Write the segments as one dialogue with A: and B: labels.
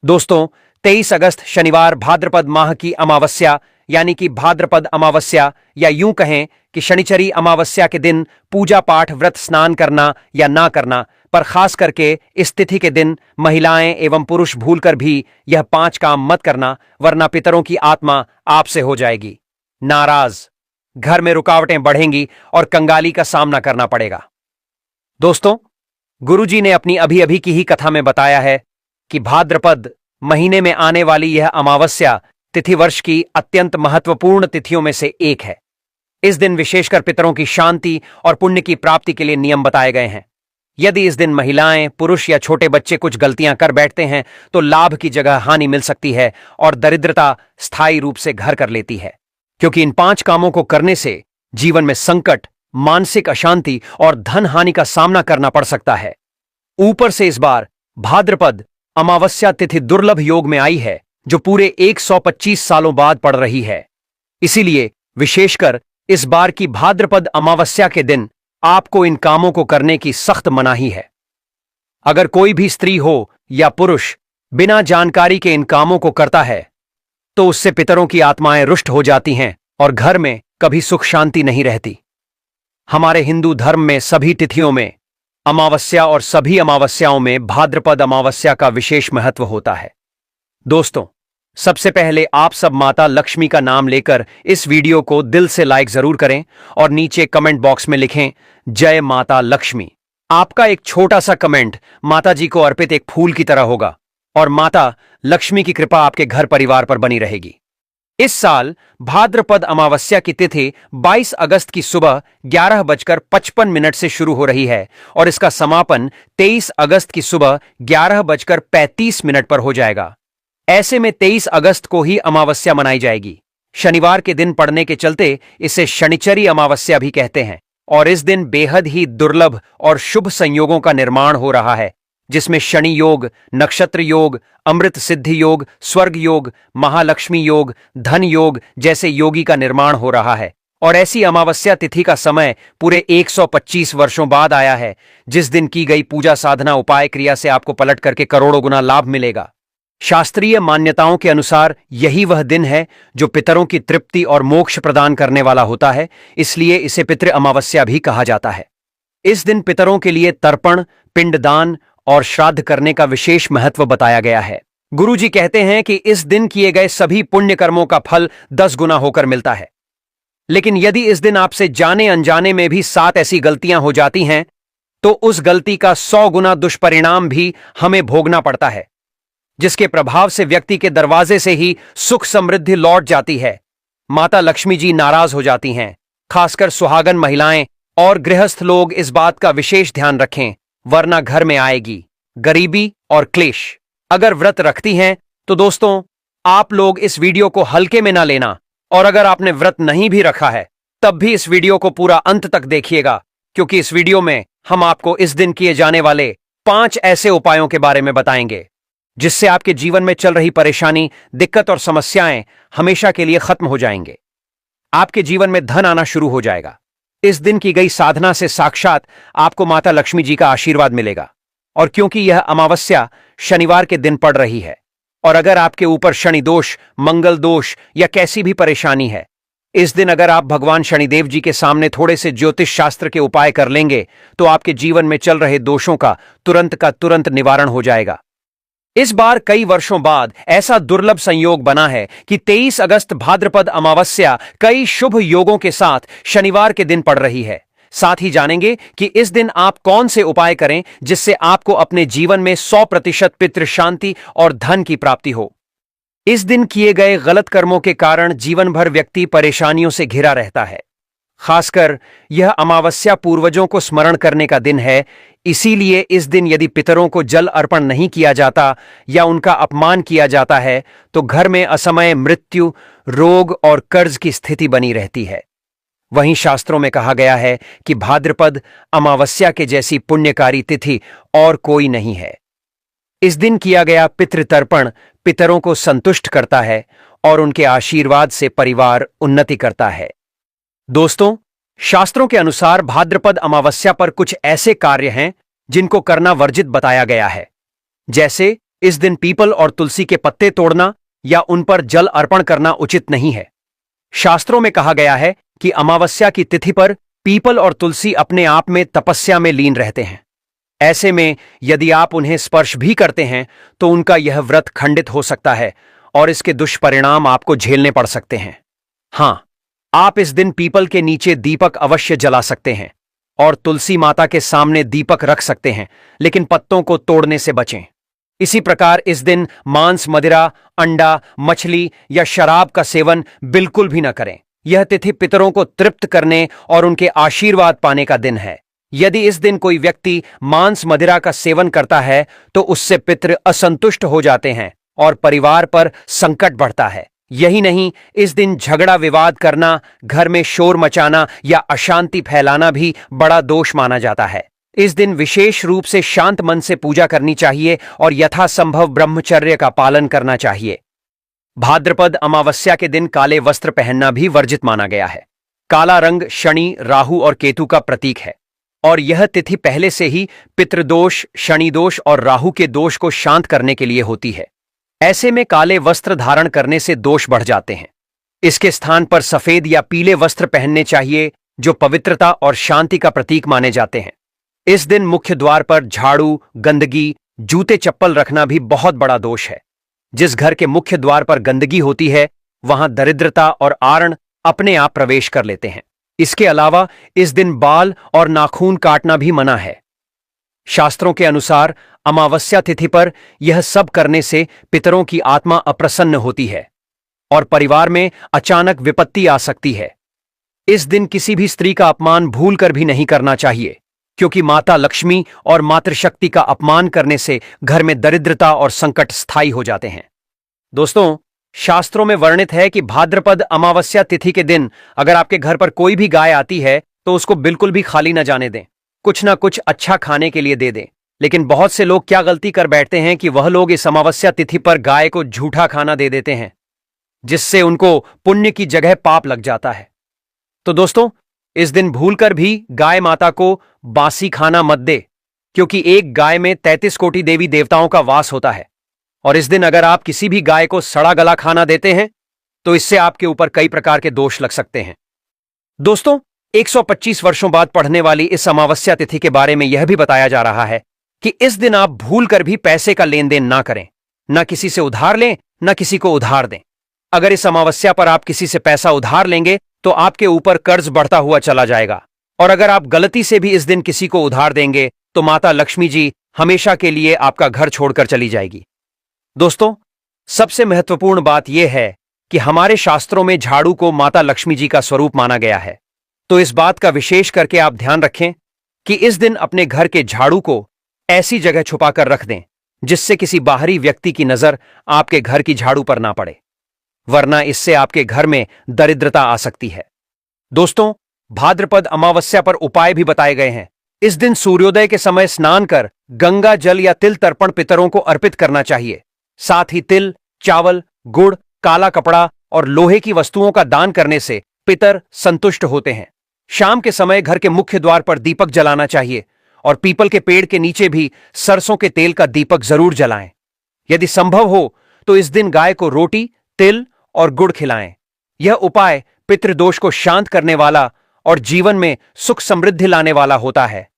A: दोस्तों, 23 अगस्त शनिवार भाद्रपद माह की अमावस्या यानी कि भाद्रपद अमावस्या या यूं कहें कि शनिचरी अमावस्या के दिन पूजा पाठ व्रत स्नान करना या ना करना, पर खास करके इस तिथि के दिन महिलाएं एवं पुरुष भूलकर भी यह 5 काम मत करना, वरना पितरों की आत्मा आपसे हो जाएगी नाराज, घर में रुकावटें बढ़ेंगी और कंगाली का सामना करना पड़ेगा। दोस्तों, गुरुजी ने अपनी अभी अभी की ही कथा में बताया है कि भाद्रपद महीने में आने वाली यह अमावस्या तिथि वर्ष की अत्यंत महत्वपूर्ण तिथियों में से एक है। इस दिन विशेषकर पितरों की शांति और पुण्य की प्राप्ति के लिए नियम बताए गए हैं। यदि इस दिन महिलाएं, पुरुष या छोटे बच्चे कुछ गलतियां कर बैठते हैं तो लाभ की जगह हानि मिल सकती है और दरिद्रता स्थायी रूप से घर कर लेती है, क्योंकि इन 5 कामों को करने से जीवन में संकट, मानसिक अशांति और धन हानि का सामना करना पड़ सकता है। ऊपर से इस बार भाद्रपद अमावस्या तिथि दुर्लभ योग में आई है, जो पूरे 125 सालों बाद पड़ रही है। इसीलिए विशेषकर इस बार की भाद्रपद अमावस्या के दिन आपको इन कामों को करने की सख्त मनाही है। अगर कोई भी स्त्री हो या पुरुष बिना जानकारी के इन कामों को करता है तो उससे पितरों की आत्माएं रुष्ट हो जाती हैं और घर में कभी सुख शांति नहीं रहती। हमारे हिंदू धर्म में सभी तिथियों में अमावस्या और सभी अमावस्याओं में भाद्रपद अमावस्या का विशेष महत्व होता है। दोस्तों, सबसे पहले आप सब माता लक्ष्मी का नाम लेकर इस वीडियो को दिल से लाइक जरूर करें और नीचे कमेंट बॉक्स में लिखें जय माता लक्ष्मी। आपका एक छोटा सा कमेंट माता जी को अर्पित एक फूल की तरह होगा और माता लक्ष्मी की कृपा आपके घर परिवार पर बनी रहेगी। इस साल भाद्रपद अमावस्या की तिथि 22 अगस्त की सुबह 11:55 से शुरू हो रही है और इसका समापन 23 अगस्त की सुबह 11:35 पर हो जाएगा। ऐसे में 23 अगस्त को ही अमावस्या मनाई जाएगी। शनिवार के दिन पड़ने के चलते इसे शनिचरी अमावस्या भी कहते हैं और इस दिन बेहद ही दुर्लभ और शुभ संयोगों का निर्माण हो रहा है, जिसमें शनि योग, नक्षत्र योग, अमृत सिद्धि योग, स्वर्ग योग, महालक्ष्मी योग, धन योग जैसे योगी का निर्माण हो रहा है। और ऐसी अमावस्या तिथि का समय पूरे 125 वर्षों बाद आया है, जिस दिन की गई पूजा साधना उपाय क्रिया से आपको पलट करके करोड़ों गुना लाभ मिलेगा। शास्त्रीय मान्यताओं के अनुसार यही वह दिन है जो पितरों की तृप्ति और मोक्ष प्रदान करने वाला होता है, इसलिए इसे पितृ अमावस्या भी कहा जाता है। इस दिन पितरों के लिए तर्पण, पिंडदान और श्राद्ध करने का विशेष महत्व बताया गया है। गुरुजी कहते हैं कि इस दिन किए गए सभी पुण्य कर्मों का फल 10 गुना होकर मिलता है। लेकिन यदि इस दिन आपसे जाने अनजाने में भी 7 ऐसी गलतियां हो जाती हैं तो उस गलती का 100 गुना दुष्परिणाम भी हमें भोगना पड़ता है, जिसके प्रभाव से व्यक्ति के दरवाजे से ही सुख समृद्धि लौट जाती है। माता लक्ष्मी जी नाराज हो जाती हैं। खासकर सुहागन महिलाएं और गृहस्थ लोग इस बात का विशेष ध्यान रखें, वरना घर में आएगी गरीबी और क्लेश। अगर व्रत रखती हैं तो दोस्तों, आप लोग इस वीडियो को हल्के में ना लेना, और अगर आपने व्रत नहीं भी रखा है तब भी इस वीडियो को पूरा अंत तक देखिएगा, क्योंकि इस वीडियो में हम आपको इस दिन किए जाने वाले 5 ऐसे उपायों के बारे में बताएंगे जिससे आपके जीवन में चल रही परेशानी, दिक्कत और समस्याएं हमेशा के लिए खत्म हो जाएंगे। आपके जीवन में धन आना शुरू हो जाएगा। इस दिन की गई साधना से साक्षात आपको माता लक्ष्मी जी का आशीर्वाद मिलेगा। और क्योंकि यह अमावस्या शनिवार के दिन पड़ रही है और अगर आपके ऊपर शनि दोष, मंगल दोष या कैसी भी परेशानी है, इस दिन अगर आप भगवान शनिदेव जी के सामने थोड़े से ज्योतिष शास्त्र के उपाय कर लेंगे तो आपके जीवन में चल रहे दोषों का तुरंत निवारण हो जाएगा। इस बार कई वर्षों बाद ऐसा दुर्लभ संयोग बना है कि 23 अगस्त भाद्रपद अमावस्या कई शुभ योगों के साथ शनिवार के दिन पड़ रही है। साथ ही जानेंगे कि इस दिन आप कौन से उपाय करें जिससे आपको अपने जीवन में 100% पितृ शांति और धन की प्राप्ति हो। इस दिन किए गए गलत कर्मों के कारण जीवन भर व्यक्ति परेशानियों से घिरा रहता है। खासकर यह अमावस्या पूर्वजों को स्मरण करने का दिन है, इसीलिए इस दिन यदि पितरों को जल अर्पण नहीं किया जाता या उनका अपमान किया जाता है तो घर में असमय मृत्यु, रोग और कर्ज की स्थिति बनी रहती है। वहीं शास्त्रों में कहा गया है कि भाद्रपद अमावस्या के जैसी पुण्यकारी तिथि और कोई नहीं है। इस दिन किया गया पितृतर्पण पितरों को संतुष्ट करता है और उनके आशीर्वाद से परिवार उन्नति करता है। दोस्तों, शास्त्रों के अनुसार भाद्रपद अमावस्या पर कुछ ऐसे कार्य हैं जिनको करना वर्जित बताया गया है, जैसे इस दिन पीपल और तुलसी के पत्ते तोड़ना या उन पर जल अर्पण करना उचित नहीं है। शास्त्रों में कहा गया है कि अमावस्या की तिथि पर पीपल और तुलसी अपने आप में तपस्या में लीन रहते हैं। ऐसे में यदि आप उन्हें स्पर्श भी करते हैं तो उनका यह व्रत खंडित हो सकता है और इसके दुष्परिणाम आपको झेलने पड़ सकते हैं। हां, आप इस दिन पीपल के नीचे दीपक अवश्य जला सकते हैं और तुलसी माता के सामने दीपक रख सकते हैं, लेकिन पत्तों को तोड़ने से बचें। इसी प्रकार इस दिन मांस, मदिरा, अंडा, मछली या शराब का सेवन बिल्कुल भी न करें। यह तिथि पितरों को तृप्त करने और उनके आशीर्वाद पाने का दिन है। यदि इस दिन कोई व्यक्ति मांस, मदिरा का सेवन करता है तो उससे पितृ असंतुष्ट हो जाते हैं और परिवार पर संकट बढ़ता है। यही नहीं, इस दिन झगड़ा विवाद करना, घर में शोर मचाना या अशांति फैलाना भी बड़ा दोष माना जाता है। इस दिन विशेष रूप से शांत मन से पूजा करनी चाहिए और यथासंभव ब्रह्मचर्य का पालन करना चाहिए। भाद्रपद अमावस्या के दिन काले वस्त्र पहनना भी वर्जित माना गया है। काला रंग शनि, राहु और केतु का प्रतीक है और यह तिथि पहले से ही पितृदोष, शनि दोष और राहु के दोष को शांत करने के लिए होती है। ऐसे में काले वस्त्र धारण करने से दोष बढ़ जाते हैं। इसके स्थान पर सफेद या पीले वस्त्र पहनने चाहिए जो पवित्रता और शांति का प्रतीक माने जाते हैं। इस दिन मुख्य द्वार पर झाड़ू, गंदगी, जूते चप्पल रखना भी बहुत बड़ा दोष है। जिस घर के मुख्य द्वार पर गंदगी होती है वहां दरिद्रता और आरण अपने आप प्रवेश कर लेते हैं। इसके अलावा इस दिन बाल और नाखून काटना भी मना है। शास्त्रों के अनुसार अमावस्या तिथि पर यह सब करने से पितरों की आत्मा अप्रसन्न होती है और परिवार में अचानक विपत्ति आ सकती है। इस दिन किसी भी स्त्री का अपमान भूलकर भी नहीं करना चाहिए, क्योंकि माता लक्ष्मी और मातृशक्ति का अपमान करने से घर में दरिद्रता और संकट स्थायी हो जाते हैं। दोस्तों, शास्त्रों में वर्णित है कि भाद्रपद अमावस्या तिथि के दिन अगर आपके घर पर कोई भी गाय आती है तो उसको बिल्कुल भी खाली न जाने दें। कुछ ना कुछ अच्छा खाने के लिए दे दें। लेकिन बहुत से लोग क्या गलती कर बैठते हैं कि वह लोग इस अमावस्या तिथि पर गाय को झूठा खाना दे देते हैं, जिससे उनको पुण्य की जगह पाप लग जाता है। तो दोस्तों, इस दिन भूलकर भी गाय माता को बासी खाना मत दे, क्योंकि एक गाय में 33 कोटि देवी देवताओं का वास होता है और इस दिन अगर आप किसी भी गाय को सड़ा गला खाना देते हैं तो इससे आपके ऊपर कई प्रकार के दोष लग सकते हैं। दोस्तों, 125 वर्षों बाद पढ़ने वाली इस अमावस्या तिथि के बारे में यह भी बताया जा रहा है कि इस दिन आप भूलकर भी पैसे का लेन देन ना करें, ना किसी से उधार लें, ना किसी को उधार दें। अगर इस अमावस्या पर आप किसी से पैसा उधार लेंगे तो आपके ऊपर कर्ज बढ़ता हुआ चला जाएगा और अगर आप गलती से भी इस दिन किसी को उधार देंगे तो माता लक्ष्मी जी हमेशा के लिए आपका घर छोड़कर चली जाएगी। दोस्तों, सबसे महत्वपूर्ण बात यह है कि हमारे शास्त्रों में झाड़ू को माता लक्ष्मी जी का स्वरूप माना गया है, तो इस बात का विशेष करके आप ध्यान रखें कि इस दिन अपने घर के झाड़ू को ऐसी जगह छुपाकर रख दें जिससे किसी बाहरी व्यक्ति की नजर आपके घर की झाड़ू पर ना पड़े, वरना इससे आपके घर में दरिद्रता आ सकती है। दोस्तों, भाद्रपद अमावस्या पर उपाय भी बताए गए हैं। इस दिन सूर्योदय के समय स्नान कर गंगा जल या तिल तर्पण पितरों को अर्पित करना चाहिए। साथ ही तिल, चावल, गुड़, काला कपड़ा और लोहे की वस्तुओं का दान करने से पितर संतुष्ट होते हैं। शाम के समय घर के मुख्य द्वार पर दीपक जलाना चाहिए और पीपल के पेड़ के नीचे भी सरसों के तेल का दीपक जरूर जलाएं। यदि संभव हो तो इस दिन गाय को रोटी, तिल और गुड़ खिलाएं। यह उपाय पितृदोष को शांत करने वाला और जीवन में सुख समृद्धि लाने वाला होता है।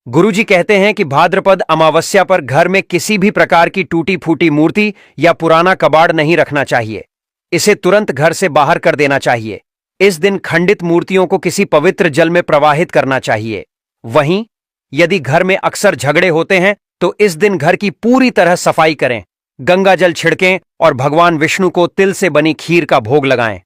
A: गुरुजी कहते हैं कि भाद्रपद अमावस्या पर घर में किसी भी प्रकार की टूटी फूटी मूर्ति या पुराना कबाड़ नहीं रखना चाहिए। इसे तुरंत घर से बाहर कर देना चाहिए। इस दिन खंडित मूर्तियों को किसी पवित्र जल में प्रवाहित करना चाहिए। वहीं यदि घर में अक्सर झगड़े होते हैं तो इस दिन घर की पूरी तरह सफाई करें, गंगा जल छिड़कें और भगवान विष्णु को तिल से बनी खीर का भोग लगाएं।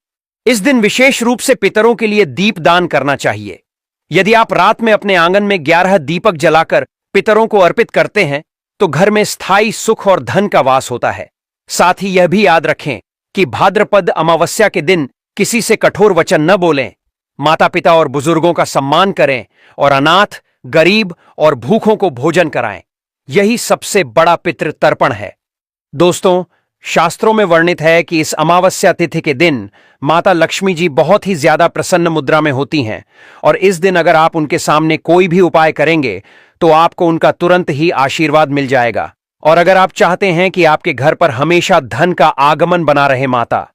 A: इस दिन विशेष रूप से पितरों के लिए दीप दान करना चाहिए। यदि आप रात में अपने आंगन में 11 दीपक जलाकर पितरों को अर्पित करते हैं तो घर में स्थायी सुख और धन का वास होता है। साथ ही यह भी याद रखें कि भाद्रपद अमावस्या के दिन किसी से कठोर वचन न बोलें, माता पिता और बुजुर्गों का सम्मान करें और अनाथ, गरीब और भूखों को भोजन कराएं। यही सबसे बड़ा पितृ तर्पण है। दोस्तों, शास्त्रों में वर्णित है कि इस अमावस्या तिथि के दिन माता लक्ष्मी जी बहुत ही ज्यादा प्रसन्न मुद्रा में होती हैं और इस दिन अगर आप उनके सामने कोई भी उपाय करेंगे तो आपको उनका तुरंत ही आशीर्वाद मिल जाएगा। और अगर आप चाहते हैं कि आपके घर पर हमेशा धन का आगमन बना रहे, माता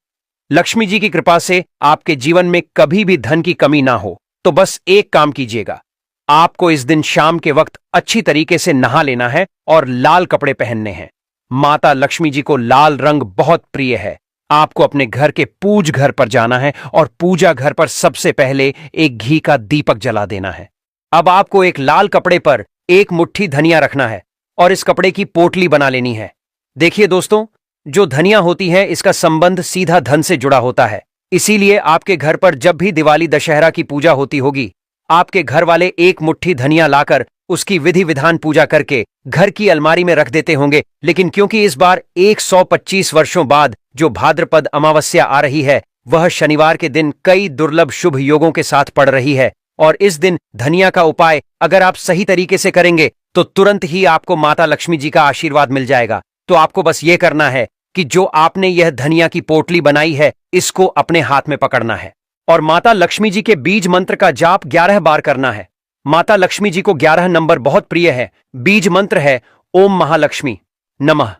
A: लक्ष्मी जी की कृपा से आपके जीवन में कभी भी धन की कमी ना हो, तो बस एक काम कीजिएगा। आपको इस दिन शाम के वक्त अच्छी तरीके से नहा लेना है और लाल कपड़े पहनने हैं। माता लक्ष्मी जी को लाल रंग बहुत प्रिय है। आपको अपने घर के पूज घर पर जाना है और पूजा घर पर सबसे पहले एक घी का दीपक जला देना है। अब आपको एक लाल कपड़े पर एक मुट्ठी धनिया रखना है और इस कपड़े की पोटली बना लेनी है। देखिए दोस्तों, जो धनिया होती है इसका संबंध सीधा धन से जुड़ा होता है। इसीलिए आपके घर पर जब भी दिवाली दशहरा की पूजा होती होगी, आपके घर वाले एक मुट्ठी धनिया लाकर उसकी विधि विधान पूजा करके घर की अलमारी में रख देते होंगे। लेकिन क्योंकि इस बार 125 वर्षों बाद जो भाद्रपद अमावस्या आ रही है, वह शनिवार के दिन कई दुर्लभ शुभ योगों के साथ पड़ रही है, और इस दिन धनिया का उपाय अगर आप सही तरीके से करेंगे तो तुरंत ही आपको माता लक्ष्मी जी का आशीर्वाद मिल जाएगा। तो आपको बस ये करना है कि जो आपने यह धनिया की पोटली बनाई है, इसको अपने हाथ में पकड़ना है और माता लक्ष्मी जी के बीज मंत्र का जाप 11 बार करना है। माता लक्ष्मी जी को 11 नंबर बहुत प्रिय है। बीज मंत्र है ओम महालक्ष्मी नमः।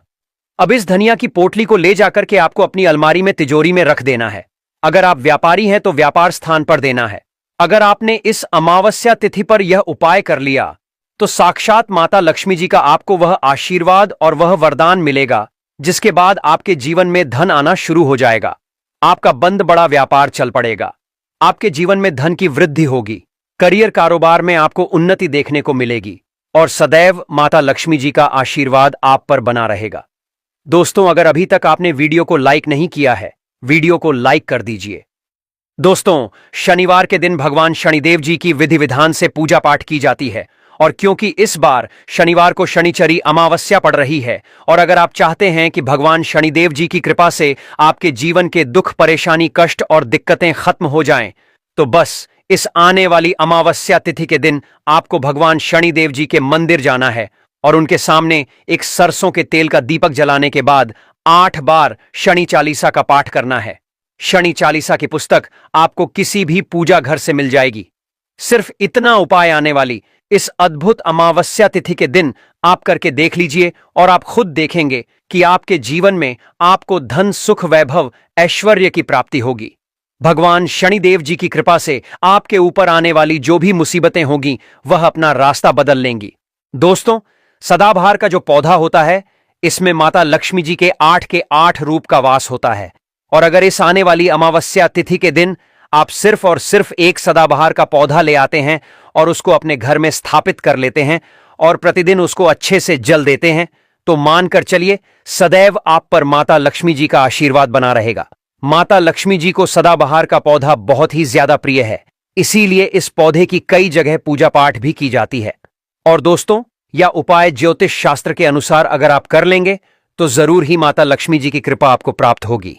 A: अब इस धनिया की पोटली को ले जाकर के आपको अपनी अलमारी में तिजोरी में रख देना है। अगर आप व्यापारी हैं तो व्यापार स्थान पर देना है। अगर आपने इस अमावस्या तिथि पर यह उपाय कर लिया तो साक्षात माता लक्ष्मी जी का आपको वह आशीर्वाद और वह वरदान मिलेगा, जिसके बाद आपके जीवन में धन आना शुरू हो जाएगा। आपका बंद बड़ा व्यापार चल पड़ेगा। आपके जीवन में धन की वृद्धि होगी। करियर कारोबार में आपको उन्नति देखने को मिलेगी और सदैव माता लक्ष्मी जी का आशीर्वाद आप पर बना रहेगा। दोस्तों, अगर अभी तक आपने वीडियो को लाइक नहीं किया है, वीडियो को लाइक कर दीजिए। दोस्तों, शनिवार के दिन भगवान शनिदेव जी की विधि विधान से पूजा पाठ की जाती है, और क्योंकि इस बार शनिवार को शनिचरी अमावस्या पड़ रही है, और अगर आप चाहते हैं कि भगवान शनिदेव जी की कृपा से आपके जीवन के दुख, परेशानी, कष्ट और दिक्कतें खत्म हो जाएं, तो बस इस आने वाली अमावस्या तिथि के दिन आपको भगवान शनिदेव जी के मंदिर जाना है और उनके सामने एक सरसों के तेल का दीपक जलाने के बाद 8 बार शनि चालीसा का पाठ करना है। शनि चालीसा की पुस्तक आपको किसी भी पूजा घर से मिल जाएगी। सिर्फ इतना उपाय आने वाली इस अद्भुत अमावस्या तिथि के दिन आप करके देख लीजिए और आप खुद देखेंगे कि आपके जीवन में आपको धन, सुख, वैभव, ऐश्वर्य की प्राप्ति होगी। भगवान शनिदेव जी की कृपा से आपके ऊपर आने वाली जो भी मुसीबतें होंगी वह अपना रास्ता बदल लेंगी। दोस्तों, सदाबहार का जो पौधा होता है, इसमें माता लक्ष्मी जी के 8 के 8 रूप का वास होता है, और अगर इस आने वाली अमावस्या तिथि के दिन आप सिर्फ और सिर्फ एक सदाबहार का पौधा ले आते हैं और उसको अपने घर में स्थापित कर लेते हैं और प्रतिदिन उसको अच्छे से जल देते हैं, तो मानकर चलिए सदैव आप पर माता लक्ष्मी जी का आशीर्वाद बना रहेगा। माता लक्ष्मी जी को सदाबहार का पौधा बहुत ही ज्यादा प्रिय है, इसीलिए इस पौधे की कई जगह पूजा पाठ भी की जाती है। और दोस्तों, यह उपाय ज्योतिष शास्त्र के अनुसार अगर आप कर लेंगे तो जरूर ही माता लक्ष्मी जी की कृपा आपको प्राप्त होगी।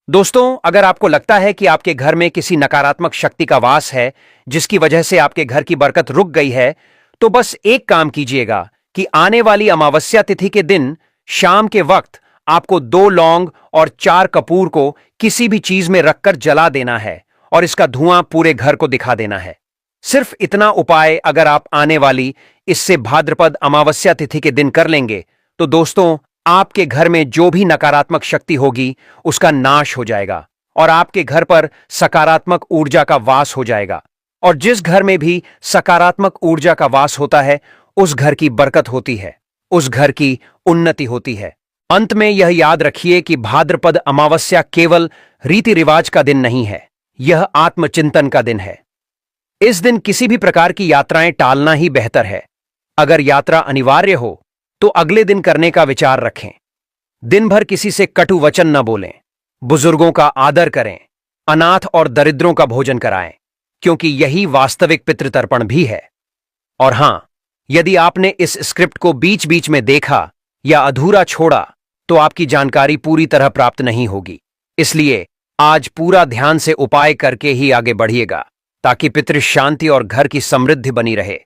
A: दोस्तों, अगर आपको लगता है कि आपके घर में किसी नकारात्मक शक्ति का वास है जिसकी वजह से आपके घर की बरकत रुक गई है, तो बस एक काम कीजिएगा कि आने वाली अमावस्या तिथि के दिन शाम के वक्त आपको 2 लौंग और 4 कपूर को किसी भी चीज में रखकर जला देना है और इसका धुआं पूरे घर को दिखा देना है। सिर्फ इतना उपाय अगर आप आने वाली इससे भाद्रपद अमावस्या तिथि के दिन कर लेंगे तो दोस्तों, आपके घर में जो भी नकारात्मक शक्ति होगी उसका नाश हो जाएगा और आपके घर पर सकारात्मक ऊर्जा का वास हो जाएगा। और जिस घर में भी सकारात्मक ऊर्जा का वास होता है, उस घर की बरकत होती है, उस घर की उन्नति होती है। अंत में यह याद रखिए कि भाद्रपद अमावस्या केवल रीति रिवाज का दिन नहीं है, यह आत्मचिंतन का दिन है। इस दिन किसी भी प्रकार की यात्राएं टालना ही बेहतर है। अगर यात्रा अनिवार्य हो तो अगले दिन करने का विचार रखें। दिन भर किसी से कटु वचन न बोलें, बुजुर्गों का आदर करें, अनाथ और दरिद्रों का भोजन कराएं, क्योंकि यही वास्तविक पितृतर्पण भी है। और हां, यदि आपने इस स्क्रिप्ट को बीच बीच में देखा या अधूरा छोड़ा तो आपकी जानकारी पूरी तरह प्राप्त नहीं होगी। इसलिए आज पूरा ध्यान से उपाय करके ही आगे बढ़िएगा ताकि पितृ शांति और घर की समृद्धि बनी रहे।